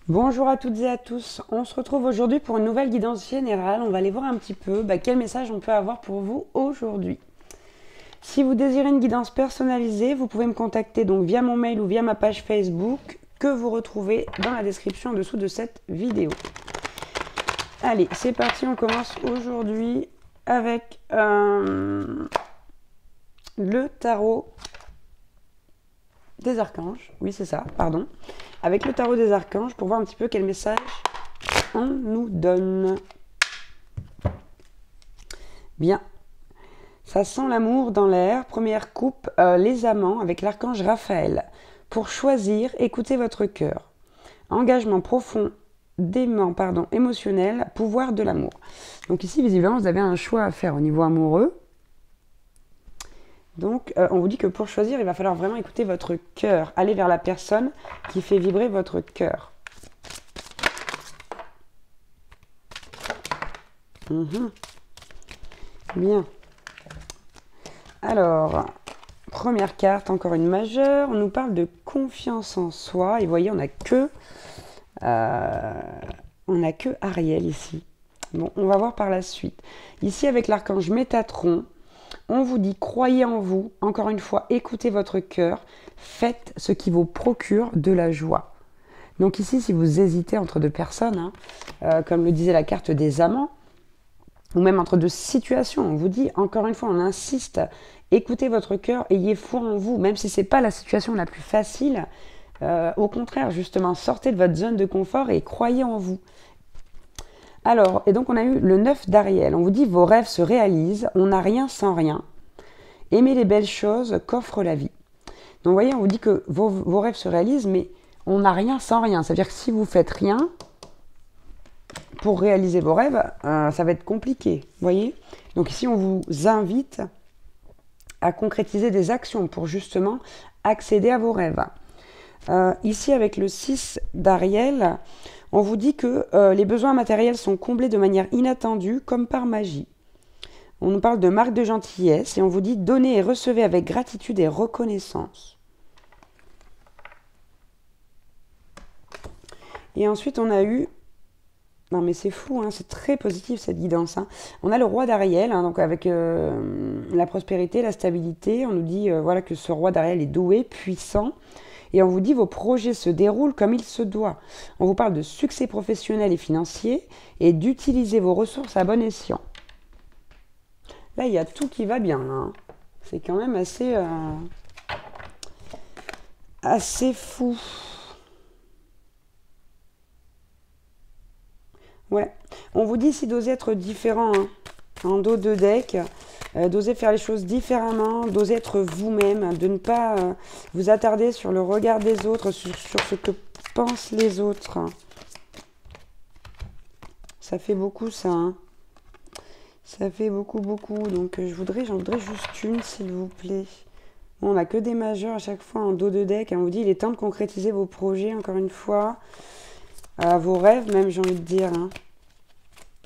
Bonjour à toutes et à tous, on se retrouve aujourd'hui pour une nouvelle guidance générale. On va aller voir un petit peu quel message on peut avoir pour vous aujourd'hui. Si vous désirez une guidance personnalisée, vous pouvez me contacter donc via mon mail ou via ma page Facebook que vous retrouvez dans la description en dessous de cette vidéo. Allez, c'est parti, on commence aujourd'hui avec le tarot des archanges. Oui, c'est ça, pardon. Avec le tarot des archanges pour voir un petit peu quel message on nous donne. Bien. Ça sent l'amour dans l'air. Première coupe, les amants avec l'archange Raphaël. Pour choisir, écoutez votre cœur. Engagement profond, émotionnel, pouvoir de l'amour. Donc ici, visiblement, vous avez un choix à faire au niveau amoureux. Donc, on vous dit que pour choisir, il va falloir vraiment écouter votre cœur. Aller vers la personne qui fait vibrer votre cœur. Bien. Alors, première carte, encore une majeure. On nous parle de confiance en soi. Et vous voyez, on n'a que Ariel ici. Bon, on va voir par la suite. Ici, avec l'archange Métatron, on vous dit, croyez en vous, encore une fois, écoutez votre cœur, faites ce qui vous procure de la joie. Donc ici, si vous hésitez entre deux personnes, comme le disait la carte des amants, ou même entre deux situations, on vous dit, encore une fois, on insiste, écoutez votre cœur, ayez foi en vous, même si ce n'est pas la situation la plus facile, au contraire, justement, sortez de votre zone de confort et croyez en vous. Alors, et donc on a eu le 9 d'Ariel. On vous dit, vos rêves se réalisent, on n'a rien sans rien. Aimez les belles choses qu'offre la vie. Donc vous voyez, on vous dit que vos rêves se réalisent, mais on n'a rien sans rien. C'est-à-dire que si vous faites rien pour réaliser vos rêves, ça va être compliqué. Vous voyez? Donc ici, on vous invite à concrétiser des actions pour justement accéder à vos rêves. Ici, avec le 6 d'Ariel, on vous dit que les besoins matériels sont comblés de manière inattendue, comme par magie. On nous parle de marque de gentillesse et on vous dit donnez et recevez avec gratitude et reconnaissance. Et ensuite, on a eu... Non mais c'est fou, hein, c'est très positif cette guidance. Hein. On a le roi d'Ariel, donc avec la prospérité, la stabilité. On nous dit voilà, que ce roi d'Ariel est doué, puissant. Et on vous dit vos projets se déroulent comme il se doit. On vous parle de succès professionnel et financier et d'utiliser vos ressources à bon escient. Là, il y a tout qui va bien. Hein. C'est quand même assez fou. Ouais. On vous dit ici d'oser être différent hein, en dos de deck. D'oser faire les choses différemment, d'oser être vous-même, de ne pas vous attarder sur le regard des autres, sur ce que pensent les autres. Ça fait beaucoup ça. Hein. Ça fait beaucoup. Donc j'en voudrais juste une, s'il vous plaît. Bon, on n'a que des majeurs à chaque fois en dos de deck. On vous dit il est temps de concrétiser vos projets, encore une fois. Vos rêves même, j'ai envie de dire. Hein.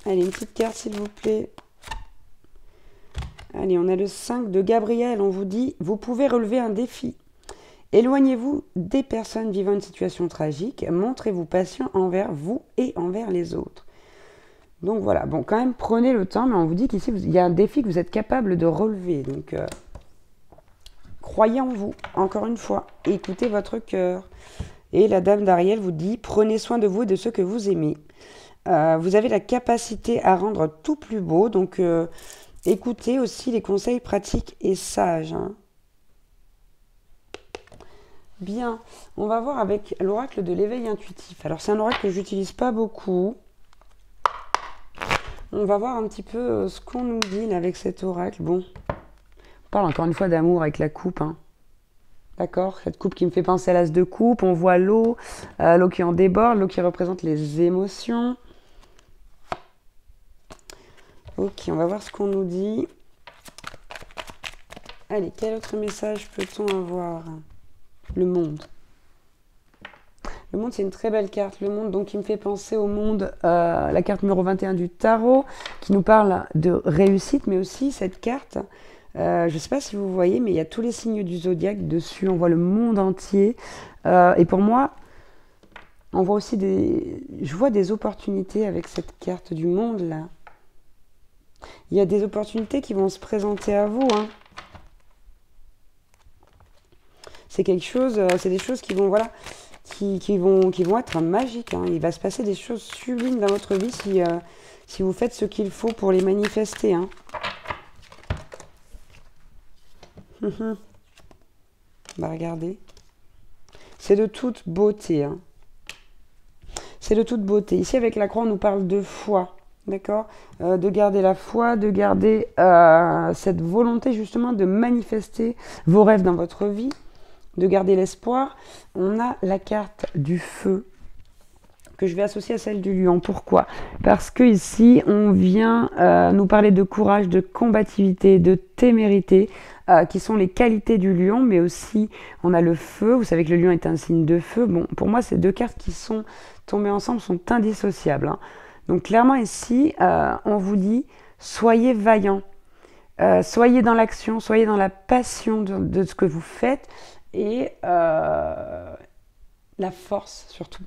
Allez, une petite carte, s'il vous plaît. Allez, on a le 5 de Gabriel. On vous dit, vous pouvez relever un défi. Éloignez-vous des personnes vivant une situation tragique. Montrez-vous patient envers vous et envers les autres. Donc voilà, bon, quand même, prenez le temps. Mais on vous dit qu'ici, il y a un défi que vous êtes capable de relever. Donc, croyez en vous, encore une fois. Écoutez votre cœur. Et la dame d'Ariel vous dit, prenez soin de vous et de ceux que vous aimez. Vous avez la capacité à rendre tout plus beau. Donc... écoutez aussi les conseils pratiques et sages. Hein. Bien, on va voir avec l'oracle de l'éveil intuitif. Alors c'est un oracle que j'utilise pas beaucoup. On va voir un petit peu ce qu'on nous dit là, avec cet oracle. Bon, on parle encore une fois d'amour avec la coupe. Hein. D'accord, cette coupe qui me fait penser à l'as de coupe. On voit l'eau, l'eau qui en déborde, l'eau qui représente les émotions. Ok, on va voir ce qu'on nous dit. Allez, quel autre message peut-on avoir? Le monde. Le monde, c'est une très belle carte. Le monde, donc, qui me fait penser au monde, la carte numéro 21 du tarot, qui nous parle de réussite, mais aussi cette carte Je ne sais pas si vous voyez, mais il y a tous les signes du zodiaque dessus. On voit le monde entier. Et pour moi, On voit aussi je vois des opportunités avec cette carte du monde là. Il y a des opportunités qui vont se présenter à vous, hein. C'est quelque chose, c'est des choses qui vont, voilà, qui vont être magiques, hein. Il va se passer des choses sublimes dans votre vie si vous faites ce qu'il faut pour les manifester, hein. On va regarder. C'est de toute beauté, hein. C'est de toute beauté. Ici, avec la croix, on nous parle de foi. D'accord, de garder la foi, de garder cette volonté justement de manifester vos rêves dans votre vie, de garder l'espoir. On a la carte du feu que je vais associer à celle du lion. Pourquoi? Parce que ici, on vient nous parler de courage, de combativité, de témérité, qui sont les qualités du lion, mais aussi on a le feu. Vous savez que le lion est un signe de feu. Bon, pour moi, ces deux cartes qui sont tombées ensemble sont indissociables, hein. Donc clairement ici, on vous dit, soyez vaillants, soyez dans l'action, soyez dans la passion de ce que vous faites et la force surtout.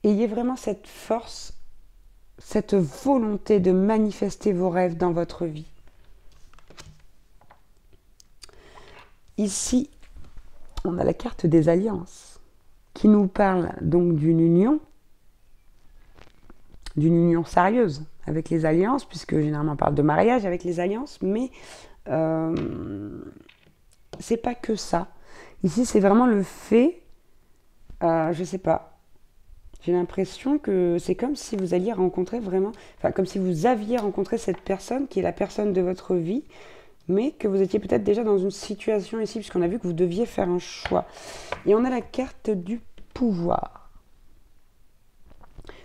Ayez vraiment cette force, cette volonté de manifester vos rêves dans votre vie. Ici, on a la carte des alliances qui nous parle donc d'une union sérieuse avec les alliances, puisque généralement on parle de mariage avec les alliances, mais c'est pas que ça. Ici, c'est vraiment le fait, je sais pas, j'ai l'impression que c'est comme si vous alliez rencontrer vraiment, enfin comme si vous aviez rencontré cette personne qui est la personne de votre vie, mais que vous étiez peut-être déjà dans une situation ici, puisqu'on a vu que vous deviez faire un choix. Et on a la carte du pouvoir.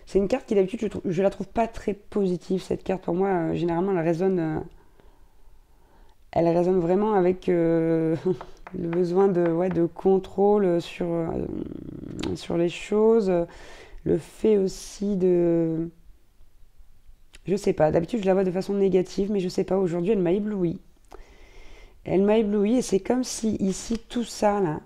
C'est une carte qui d'habitude je la trouve pas très positive, cette carte. Pour moi, généralement, elle résonne vraiment avec le besoin de contrôle sur les choses, le fait aussi de... Je sais pas, d'habitude je la vois de façon négative, mais je sais pas, aujourd'hui elle m'a ébloui. Elle m'a ébloui et c'est comme si ici tout ça là,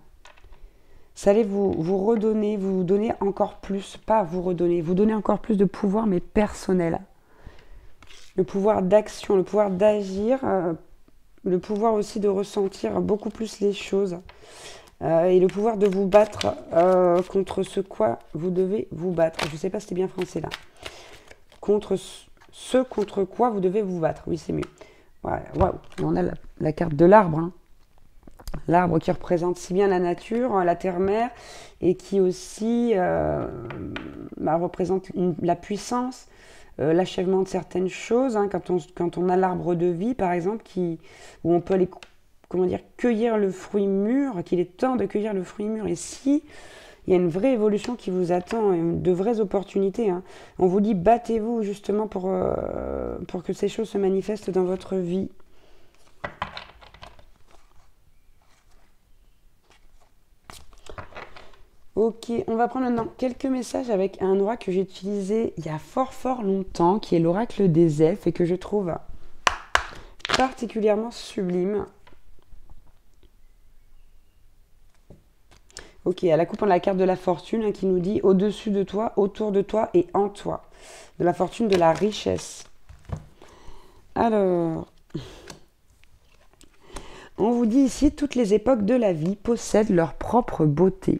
ça allait vous redonner, vous donner encore plus, pas vous redonner, vous donner encore plus de pouvoir, mais personnel. Le pouvoir d'action, le pouvoir d'agir, le pouvoir aussi de ressentir beaucoup plus les choses. Et le pouvoir de vous battre contre ce quoi vous devez vous battre. Je ne sais pas si c'est bien français là. Contre ce contre quoi vous devez vous battre. Oui, c'est mieux. Voilà. Waouh. On a la carte de l'arbre, hein. L'arbre qui représente si bien la nature, la terre-mère, et qui aussi représente la puissance, l'achèvement de certaines choses. Hein, quand on a l'arbre de vie, par exemple, où on peut aller, comment dire, cueillir le fruit mûr, qu'il est temps de cueillir le fruit mûr. Et si il y a une vraie évolution qui vous attend, de vraies opportunités, hein, on vous dit battez-vous justement pour que ces choses se manifestent dans votre vie. Ok, on va prendre maintenant quelques messages avec un oracle que j'ai utilisé il y a fort longtemps, qui est l'oracle des elfes et que je trouve particulièrement sublime. Ok, à la coupe on a la carte de la fortune, hein, qui nous dit au-dessus de toi, autour de toi et en toi. De la fortune, de la richesse. Alors, on vous dit ici, toutes les époques de la vie possèdent leur propre beauté.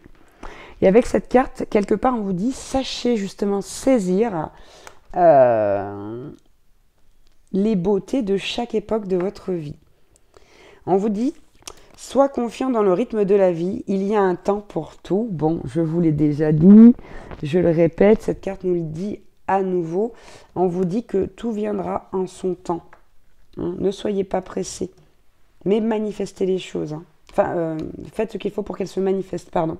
Et avec cette carte, quelque part, on vous dit, sachez justement saisir les beautés de chaque époque de votre vie. On vous dit, sois confiant dans le rythme de la vie, il y a un temps pour tout. Bon, je vous l'ai déjà dit, je le répète, cette carte nous le dit à nouveau. On vous dit que tout viendra en son temps. Hein, ne soyez pas pressés, mais manifestez les choses. Hein. Enfin, faites ce qu'il faut pour qu'elles se manifestent, pardon.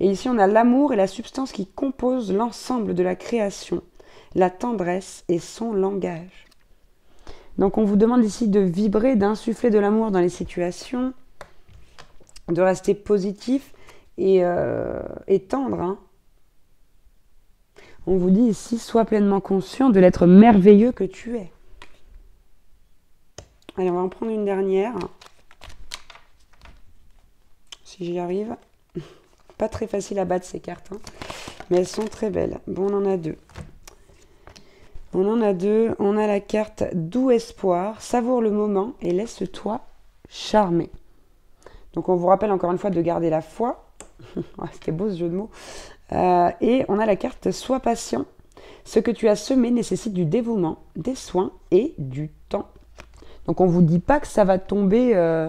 Et ici, on a l'amour et la substance qui composent l'ensemble de la création, la tendresse et son langage. Donc, on vous demande ici de vibrer, d'insuffler de l'amour dans les situations, de rester positif et tendre. Hein. On vous dit ici, sois pleinement conscient de l'être merveilleux que tu es. Allez, on va en prendre une dernière. Si j'y arrive. Pas très facile à battre ces cartes, hein, mais elles sont très belles. Bon, on en a deux. On a la carte Doux Espoir, savoure le moment et laisse-toi charmer. Donc on vous rappelle encore une fois de garder la foi. C'était beau ce jeu de mots. Et on a la carte Sois patient. Ce que tu as semé nécessite du dévouement, des soins et du temps. Donc on ne vous dit pas que ça va tomber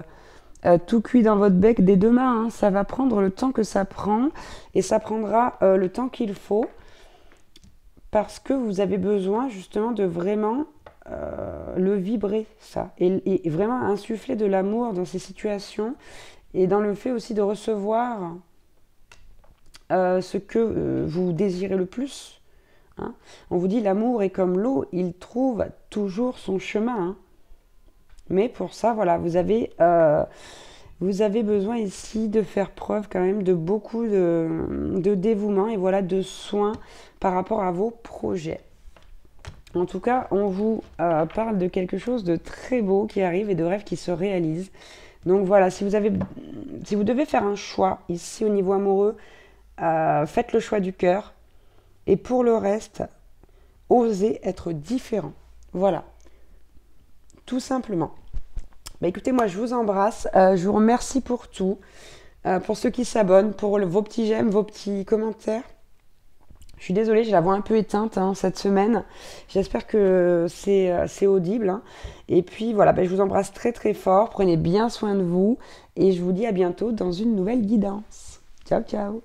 tout cuit dans votre bec dès demain. Hein. Ça va prendre le temps que ça prend et ça prendra le temps qu'il faut parce que vous avez besoin justement de vraiment le vibrer, ça. Et vraiment insuffler de l'amour dans ces situations et dans le fait aussi de recevoir ce que vous désirez le plus. Hein. On vous dit l'amour est comme l'eau, il trouve toujours son chemin. Hein. Mais pour ça, voilà, vous avez besoin ici de faire preuve quand même de beaucoup de dévouement et voilà, de soins par rapport à vos projets. En tout cas, on vous parle de quelque chose de très beau qui arrive et de rêves qui se réalisent. Donc voilà, si vous devez faire un choix ici au niveau amoureux, faites le choix du cœur. Et pour le reste, osez être différent. Voilà, tout simplement. Bah écoutez, moi je vous embrasse, je vous remercie pour tout, pour ceux qui s'abonnent, pour vos petits j'aime, vos petits commentaires. Je suis désolée, j'ai la voix un peu éteinte hein, cette semaine. J'espère que c'est audible. Hein. Et puis voilà, bah, je vous embrasse très très fort. Prenez bien soin de vous. Et je vous dis à bientôt dans une nouvelle guidance. Ciao, ciao.